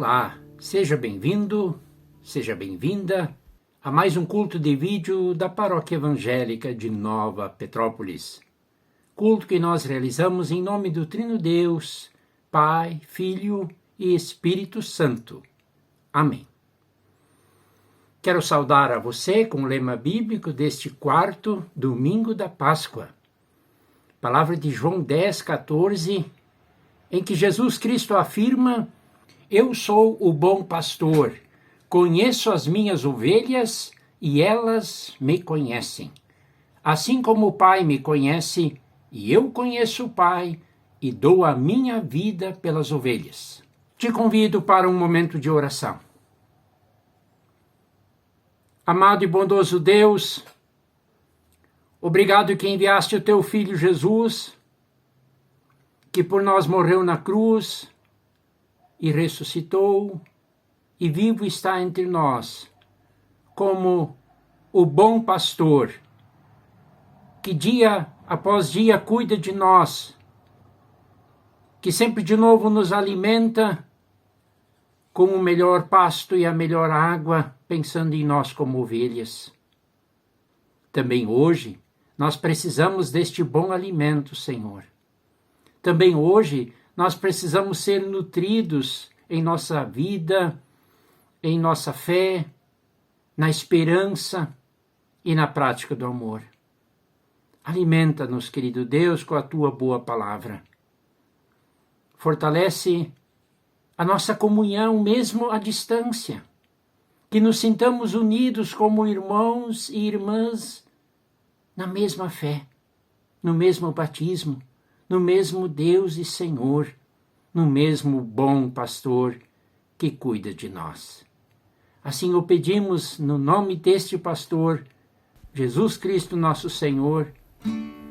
Olá, seja bem-vindo, seja bem-vinda a mais um culto de vídeo da Paróquia Evangélica de Nova Petrópolis. Culto que nós realizamos em nome do Trino Deus, Pai, Filho e Espírito Santo. Amém. Quero saudar a você com o lema bíblico deste quarto domingo da Páscoa. Palavra de João 10:14, em que Jesus Cristo afirma: Eu sou o bom pastor, conheço as minhas ovelhas e elas me conhecem. Assim como o Pai me conhece e eu conheço o Pai e dou a minha vida pelas ovelhas. Te convido para um momento de oração. Amado e bondoso Deus, obrigado que enviaste o teu Filho Jesus, que por nós morreu na cruz e ressuscitou, e vivo está entre nós, como o bom pastor, que dia após dia cuida de nós, que sempre de novo nos alimenta com o melhor pasto e a melhor água, pensando em nós como ovelhas. Também hoje, nós precisamos deste bom alimento, Senhor. Também hoje, nós precisamos ser nutridos em nossa vida, em nossa fé, na esperança e na prática do amor. Alimenta-nos, querido Deus, com a tua boa palavra. Fortalece a nossa comunhão mesmo à distância, que nos sintamos unidos como irmãos e irmãs na mesma fé, no mesmo batismo, no mesmo Deus e Senhor, no mesmo bom pastor que cuida de nós. Assim o pedimos no nome deste pastor, Jesus Cristo, nosso Senhor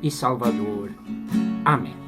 e Salvador. Amém.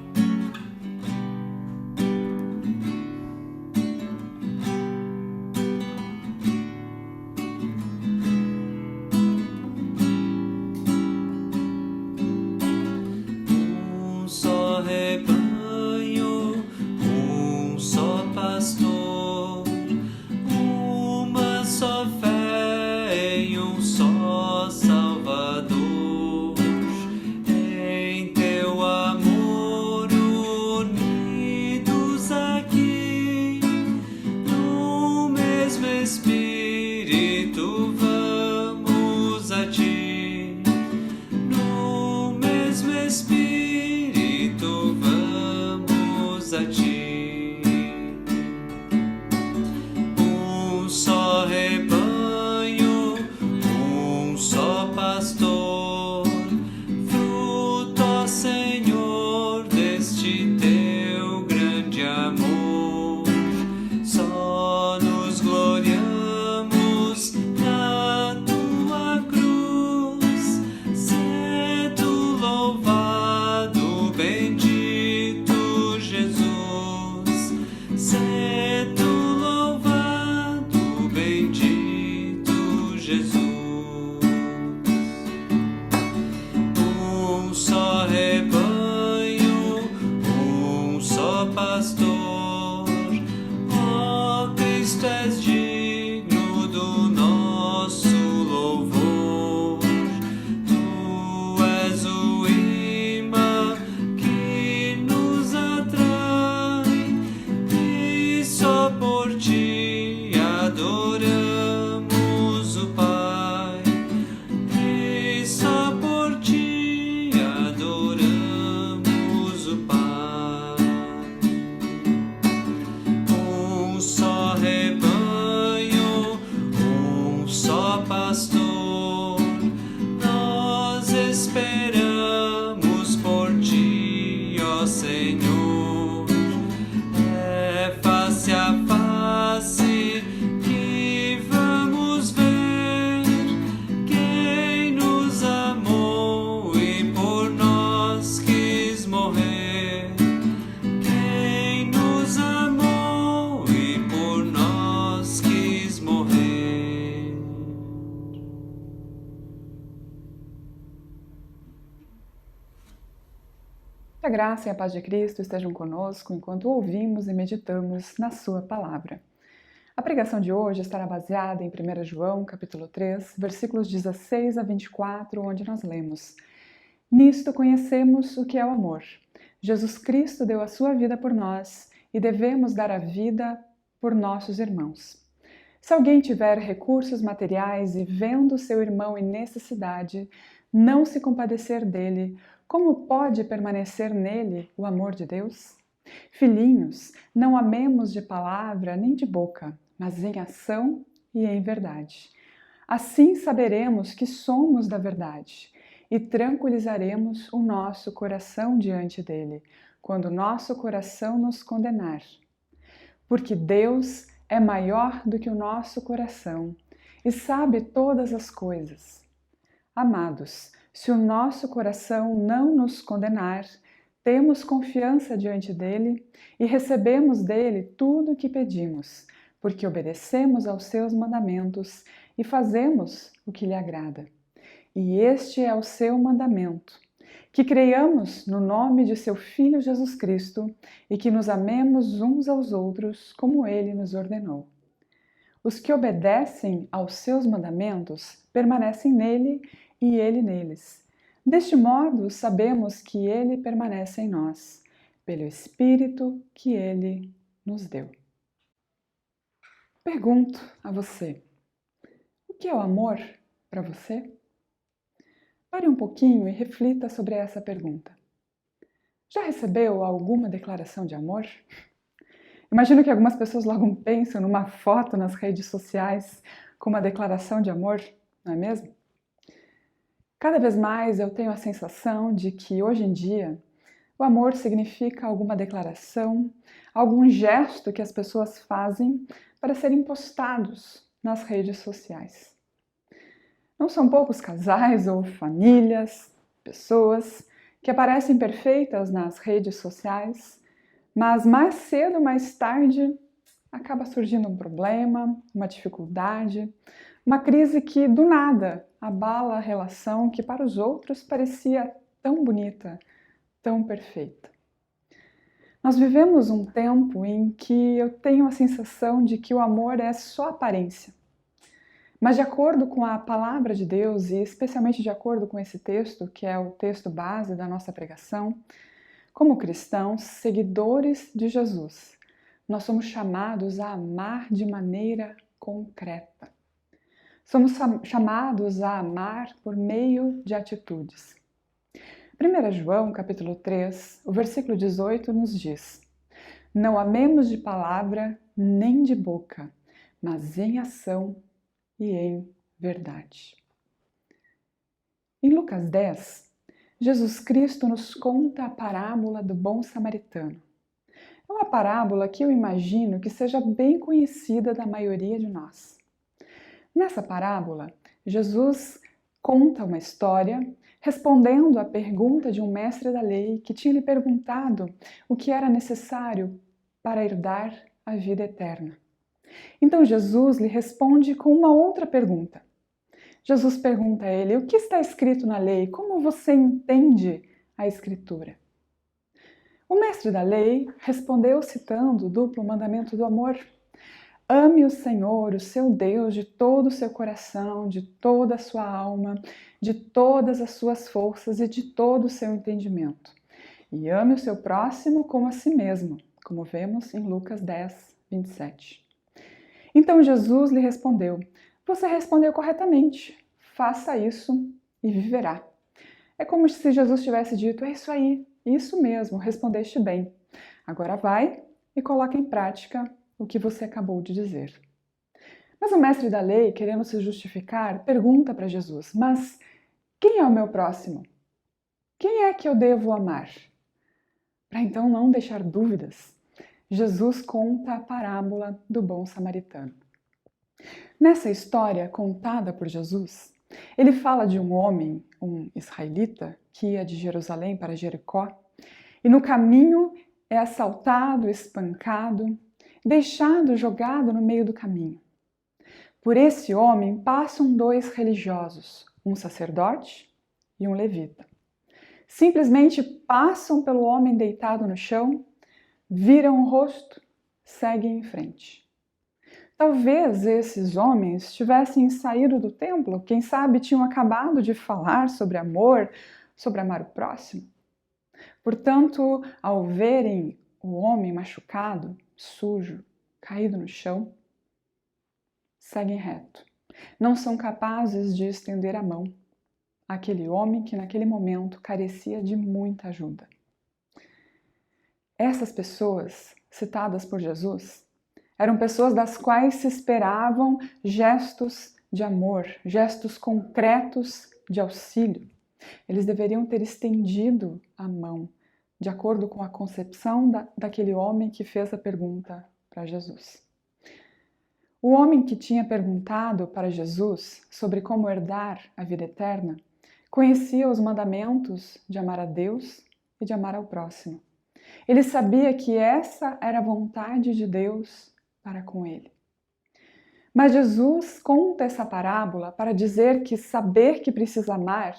Que a graça e a paz de Cristo estejam conosco enquanto ouvimos e meditamos na sua palavra. A pregação de hoje estará baseada em 1 João, capítulo 3, versículos 16 a 24, onde nós lemos: Nisto conhecemos o que é o amor. Jesus Cristo deu a sua vida por nós e devemos dar a vida por nossos irmãos. Se alguém tiver recursos materiais e vendo seu irmão em necessidade, não se compadecer dele, como pode permanecer nele o amor de Deus? Filhinhos, não amemos de palavra nem de boca, mas em ação e em verdade. Assim saberemos que somos da verdade e tranquilizaremos o nosso coração diante dele, quando nosso coração nos condenar. Porque Deus é maior do que o nosso coração e sabe todas as coisas. Amados, se o nosso coração não nos condenar, temos confiança diante dele e recebemos dele tudo o que pedimos, porque obedecemos aos seus mandamentos e fazemos o que lhe agrada. E este é o seu mandamento: que creiamos no nome de seu Filho Jesus Cristo e que nos amemos uns aos outros como ele nos ordenou. Os que obedecem aos seus mandamentos permanecem nele e ele neles. Deste modo, sabemos que ele permanece em nós, pelo Espírito que ele nos deu. Pergunto a você: o que é o amor para você? Pare um pouquinho e reflita sobre essa pergunta. Já recebeu alguma declaração de amor? Imagino que algumas pessoas logo pensam numa foto nas redes sociais com uma declaração de amor, não é mesmo? Cada vez mais eu tenho a sensação de que hoje em dia o amor significa alguma declaração, algum gesto que as pessoas fazem para serem postados nas redes sociais. Não são poucos casais ou famílias, pessoas que aparecem perfeitas nas redes sociais, mas mais cedo ou mais tarde acaba surgindo um problema, uma dificuldade, uma crise que do nada abala a relação que para os outros parecia tão bonita, tão perfeita. Nós vivemos um tempo em que eu tenho a sensação de que o amor é só aparência. Mas de acordo com a palavra de Deus, e especialmente de acordo com esse texto, que é o texto base da nossa pregação, como cristãos, seguidores de Jesus, nós somos chamados a amar de maneira concreta. Somos chamados a amar por meio de atitudes. 1 João, capítulo 3, o versículo 18 nos diz: Não amemos de palavra nem de boca, mas em ação e em verdade. Em Lucas 10, Jesus Cristo nos conta a parábola do bom samaritano. É uma parábola que eu imagino que seja bem conhecida da maioria de nós. Nessa parábola, Jesus conta uma história respondendo à pergunta de um mestre da lei que tinha lhe perguntado o que era necessário para herdar a vida eterna. Então Jesus lhe responde com uma outra pergunta. Jesus pergunta a ele: o que está escrito na lei? Como você entende a Escritura? O mestre da lei respondeu citando o duplo mandamento do amor. Ame o Senhor, o seu Deus, de todo o seu coração, de toda a sua alma, de todas as suas forças e de todo o seu entendimento. E ame o seu próximo como a si mesmo, como vemos em Lucas 10, 27. Então Jesus lhe respondeu: você respondeu corretamente, faça isso e viverá. É como se Jesus tivesse dito: é isso aí, isso mesmo, respondeste bem. Agora vai e coloca em prática o que você acabou de dizer. Mas o mestre da lei, querendo se justificar, pergunta para Jesus: mas quem é o meu próximo? Quem é que eu devo amar? Para então não deixar dúvidas, Jesus conta a parábola do bom samaritano. Nessa história contada por Jesus, ele fala de um homem, um israelita, que ia de Jerusalém para Jericó, e no caminho é assaltado, espancado, deixado jogado no meio do caminho. Por esse homem passam dois religiosos, um sacerdote e um levita. Simplesmente passam pelo homem deitado no chão, viram o rosto, seguem em frente. Talvez esses homens tivessem saído do templo, quem sabe tinham acabado de falar sobre amor, sobre amar o próximo. Portanto, ao verem o homem machucado, sujo, caído no chão, seguem reto. Não são capazes de estender a mão àquele homem que naquele momento carecia de muita ajuda. Essas pessoas, citadas por Jesus, eram pessoas das quais se esperavam gestos de amor, gestos concretos de auxílio. Eles deveriam ter estendido a mão, de acordo com a concepção daquele homem que fez a pergunta para Jesus. O homem que tinha perguntado para Jesus sobre como herdar a vida eterna conhecia os mandamentos de amar a Deus e de amar ao próximo. Ele sabia que essa era a vontade de Deus para com ele. Mas Jesus conta essa parábola para dizer que saber que precisa amar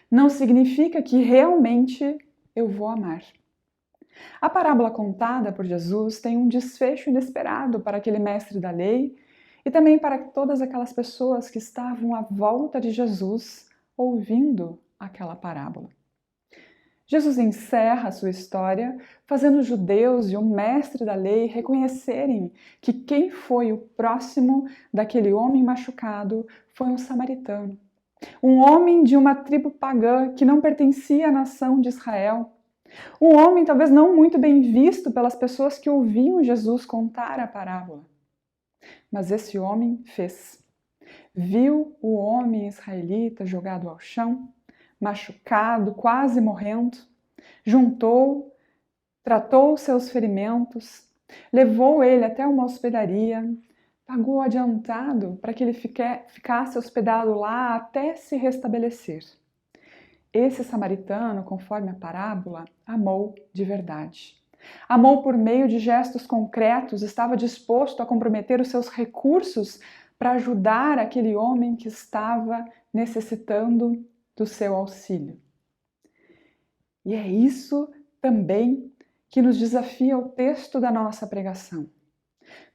não significa que realmente eu vou amar. A parábola contada por Jesus tem um desfecho inesperado para aquele mestre da lei e também para todas aquelas pessoas que estavam à volta de Jesus ouvindo aquela parábola. Jesus encerra a sua história fazendo os judeus e o mestre da lei reconhecerem que quem foi o próximo daquele homem machucado foi um samaritano. Um homem de uma tribo pagã que não pertencia à nação de Israel. Um homem talvez não muito bem visto pelas pessoas que ouviam Jesus contar a parábola. Mas esse homem fez. Viu o homem israelita jogado ao chão, machucado, quase morrendo, juntou, tratou seus ferimentos, levou ele até uma hospedaria, pagou adiantado para que ele ficasse hospedado lá até se restabelecer. Esse samaritano, conforme a parábola, amou de verdade. Amou por meio de gestos concretos, estava disposto a comprometer os seus recursos para ajudar aquele homem que estava necessitando do seu auxílio. E é isso também que nos desafia o texto da nossa pregação.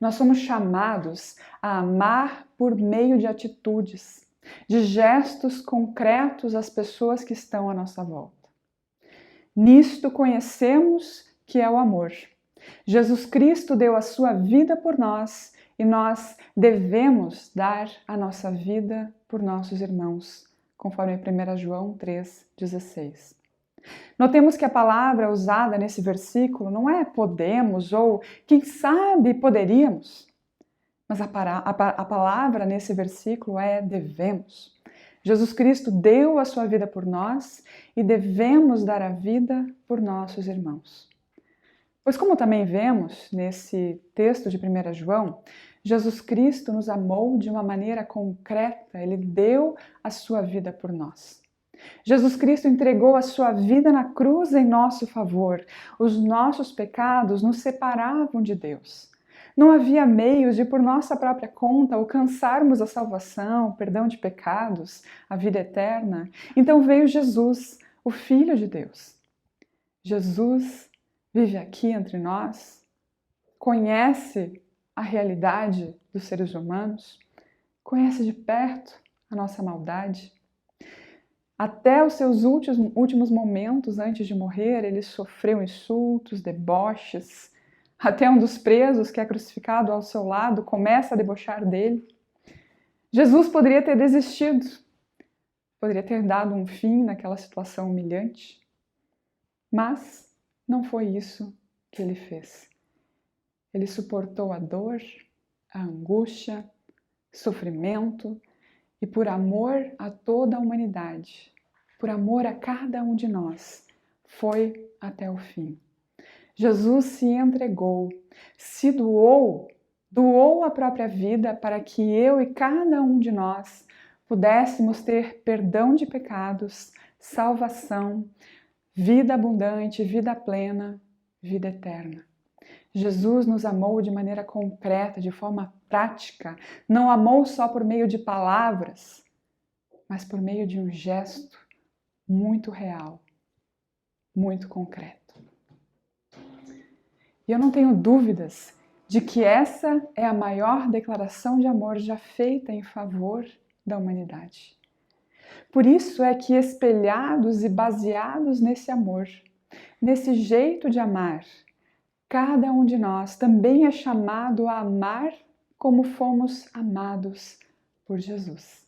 Nós somos chamados a amar por meio de atitudes, de gestos concretos às pessoas que estão à nossa volta. Nisto conhecemos que é o amor. Jesus Cristo deu a sua vida por nós e nós devemos dar a nossa vida por nossos irmãos, conforme 1 João 3,16. Notemos que a palavra usada nesse versículo não é podemos ou quem sabe poderíamos, mas a palavra nesse versículo é devemos. Jesus Cristo deu a sua vida por nós e devemos dar a vida por nossos irmãos. Pois como também vemos nesse texto de 1 João, Jesus Cristo nos amou de uma maneira concreta, Ele deu a sua vida por nós. Jesus Cristo entregou a sua vida na cruz em nosso favor. Os nossos pecados nos separavam de Deus. Não havia meios de, por nossa própria conta, alcançarmos a salvação, o perdão de pecados, a vida eterna. Então veio Jesus, o Filho de Deus. Jesus vive aqui entre nós, conhece a realidade dos seres humanos, conhece de perto a nossa maldade. Até os seus últimos momentos antes de morrer, ele sofreu insultos, deboches. Até um dos presos que é crucificado ao seu lado começa a debochar dele. Jesus poderia ter desistido, poderia ter dado um fim naquela situação humilhante, mas não foi isso que ele fez. Ele suportou a dor, a angústia, sofrimento e por amor a toda a humanidade, por amor a cada um de nós, foi até o fim. Jesus se entregou, se doou a própria vida para que eu e cada um de nós pudéssemos ter perdão de pecados, salvação, vida abundante, vida plena, vida eterna. Jesus nos amou de maneira concreta, de forma prática. Não amou só por meio de palavras, mas por meio de um gesto muito real, muito concreto. E eu não tenho dúvidas de que essa é a maior declaração de amor já feita em favor da humanidade. Por isso é que, espelhados e baseados nesse amor, nesse jeito de amar, cada um de nós também é chamado a amar como fomos amados por Jesus.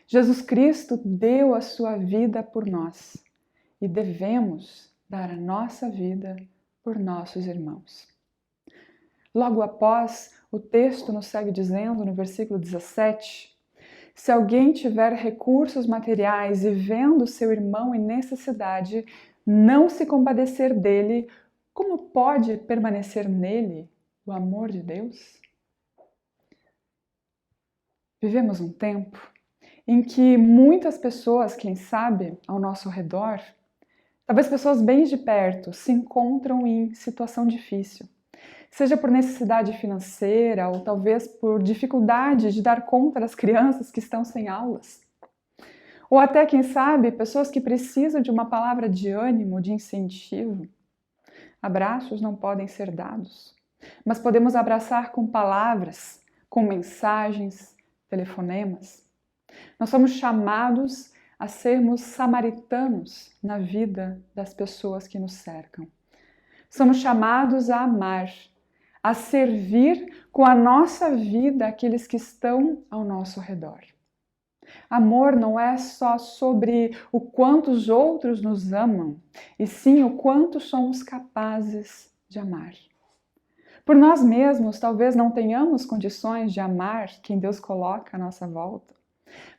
Jesus Cristo deu a sua vida por nós e devemos dar a nossa vida por nossos irmãos. Logo após, o texto nos segue dizendo, no versículo 17, se alguém tiver recursos materiais e vendo seu irmão em necessidade, não se compadecer dele, como pode permanecer nele o amor de Deus? Vivemos um tempo em que muitas pessoas, quem sabe, ao nosso redor, talvez pessoas bem de perto, se encontram em situação difícil. Seja por necessidade financeira ou talvez por dificuldade de dar conta das crianças que estão sem aulas. Ou até, quem sabe, pessoas que precisam de uma palavra de ânimo, de incentivo. Abraços não podem ser dados, mas podemos abraçar com palavras, com mensagens, telefonemas. Nós somos chamados a sermos samaritanos na vida das pessoas que nos cercam. Somos chamados a amar, a servir com a nossa vida aqueles que estão ao nosso redor. Amor não é só sobre o quanto os outros nos amam, e sim o quanto somos capazes de amar. Por nós mesmos, talvez não tenhamos condições de amar quem Deus coloca à nossa volta,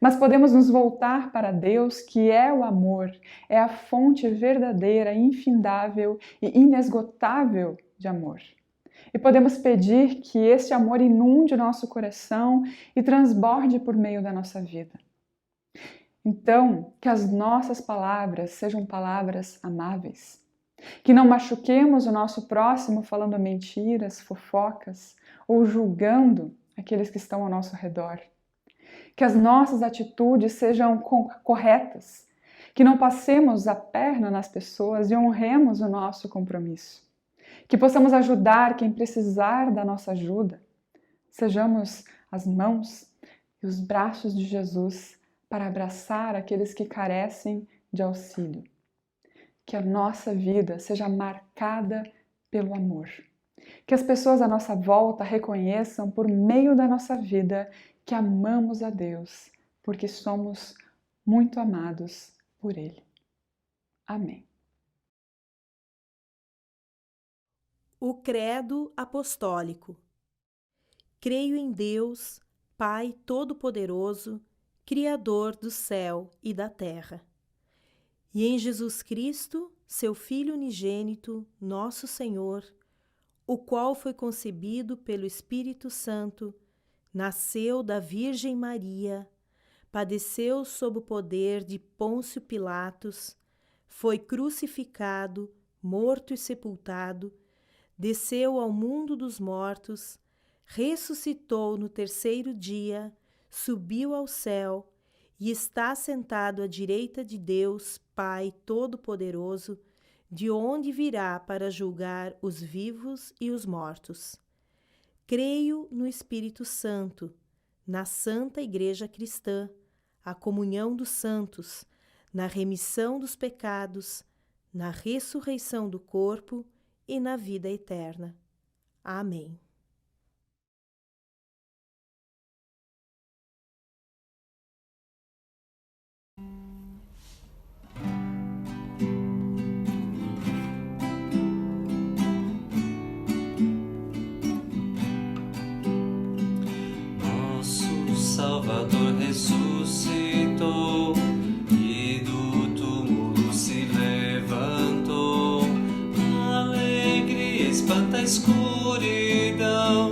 mas podemos nos voltar para Deus, que é o amor, é a fonte verdadeira, infindável e inesgotável de amor. E podemos pedir que este amor inunde o nosso coração e transborde por meio da nossa vida. Então, que as nossas palavras sejam palavras amáveis. Que não machuquemos o nosso próximo falando mentiras, fofocas ou julgando aqueles que estão ao nosso redor. Que as nossas atitudes sejam corretas. Que não passemos a perna nas pessoas e honremos o nosso compromisso. Que possamos ajudar quem precisar da nossa ajuda. Sejamos as mãos e os braços de Jesus para abraçar aqueles que carecem de auxílio. Que a nossa vida seja marcada pelo amor. Que as pessoas à nossa volta reconheçam por meio da nossa vida que amamos a Deus, porque somos muito amados por Ele. Amém. O Credo Apostólico. Creio em Deus, Pai Todo-Poderoso, Criador do céu e da terra, e em Jesus Cristo, seu Filho unigênito, nosso Senhor, o qual foi concebido pelo Espírito Santo, nasceu da Virgem Maria, padeceu sob o poder de Pôncio Pilatos, foi crucificado, morto e sepultado, desceu ao mundo dos mortos, ressuscitou no terceiro dia, subiu ao céu e está sentado à direita de Deus, Pai Todo-Poderoso, de onde virá para julgar os vivos e os mortos. Creio no Espírito Santo, na Santa Igreja Cristã, a comunhão dos santos, na remissão dos pecados, na ressurreição do corpo e na vida eterna. Amém. Salvador ressuscitou e do túmulo se levantou. A alegria espanta a escuridão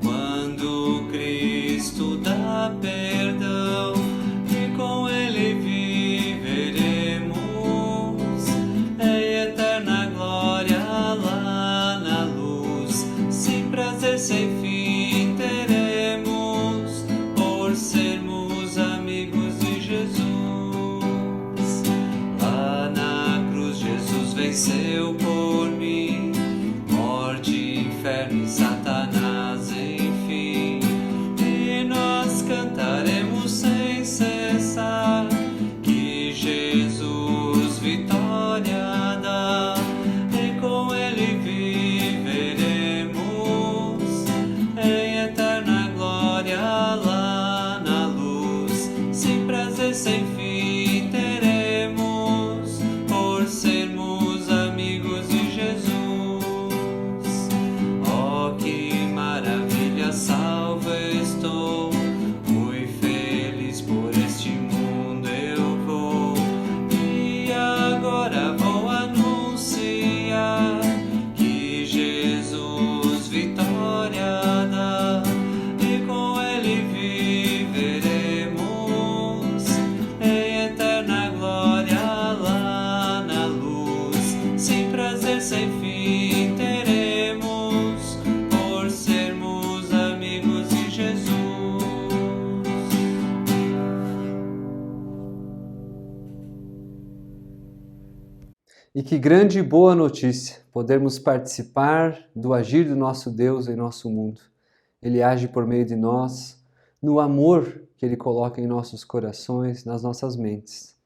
quando Cristo dá perdão e com Ele viveremos em eterna glória lá na luz, sem prazer, sem fim teremos. Sermos amigos de Jesus. Lá na cruz Jesus venceu por mim morte, inferno e Satanás. E que grande e boa notícia podermos participar do agir do nosso Deus em nosso mundo. Ele age por meio de nós, no amor que Ele coloca em nossos corações, nas nossas mentes.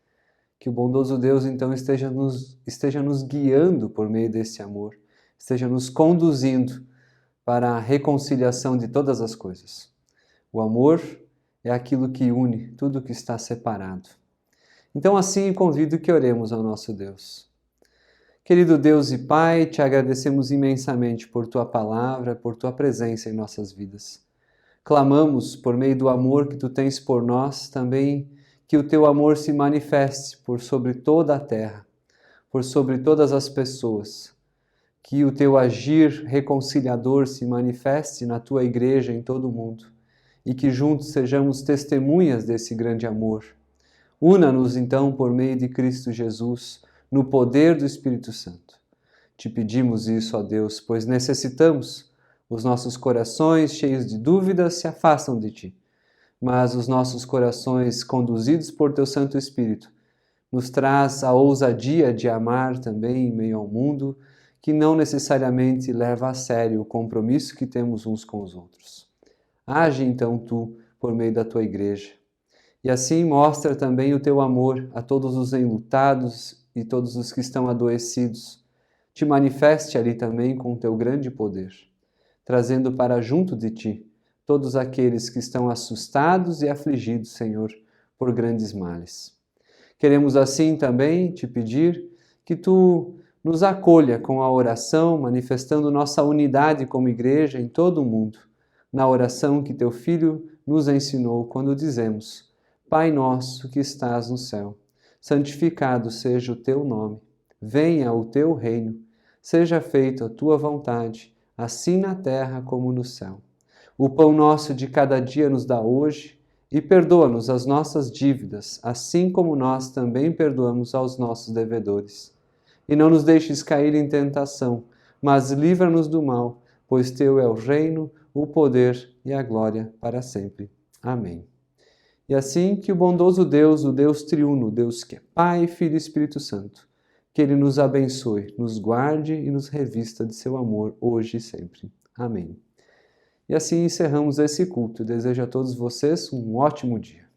Que o bondoso Deus, então, esteja nos guiando por meio desse amor, esteja nos conduzindo para a reconciliação de todas as coisas. O amor é aquilo que une tudo que está separado. Então, assim, convido que oremos ao nosso Deus. Querido Deus e Pai, te agradecemos imensamente por Tua palavra, por Tua presença em nossas vidas. Clamamos, por meio do amor que Tu tens por nós, também que o Teu amor se manifeste por sobre toda a terra, por sobre todas as pessoas. Que o Teu agir reconciliador se manifeste na Tua igreja em todo o mundo e que juntos sejamos testemunhas desse grande amor. Una-nos, então, por meio de Cristo Jesus, no poder do Espírito Santo. Te pedimos isso, ó Deus, pois necessitamos. Os nossos corações, cheios de dúvidas, se afastam de Ti. Mas os nossos corações, conduzidos por Teu Santo Espírito, nos traz a ousadia de amar também em meio ao mundo, que não necessariamente leva a sério o compromisso que temos uns com os outros. Age então Tu, por meio da Tua igreja. E assim mostra também o Teu amor a todos os enlutados e todos os que estão adoecidos. Te manifeste ali também com o Teu grande poder, trazendo para junto de Ti todos aqueles que estão assustados e afligidos, Senhor, por grandes males. Queremos assim também Te pedir que Tu nos acolha com a oração, manifestando nossa unidade como igreja em todo o mundo, na oração que Teu Filho nos ensinou quando dizemos: Pai nosso que estás no céu, santificado seja o Teu nome. Venha o Teu reino. Seja feita a Tua vontade, assim na terra como no céu. O pão nosso de cada dia nos dá hoje e perdoa-nos as nossas dívidas, assim como nós também perdoamos aos nossos devedores. E não nos deixes cair em tentação, mas livra-nos do mal, pois Teu é o reino, o poder e a glória para sempre. Amém. E assim que o bondoso Deus, o Deus triuno, o Deus que é Pai, Filho e Espírito Santo, que Ele nos abençoe, nos guarde e nos revista de seu amor hoje e sempre. Amém. E assim encerramos esse culto. Desejo a todos vocês um ótimo dia.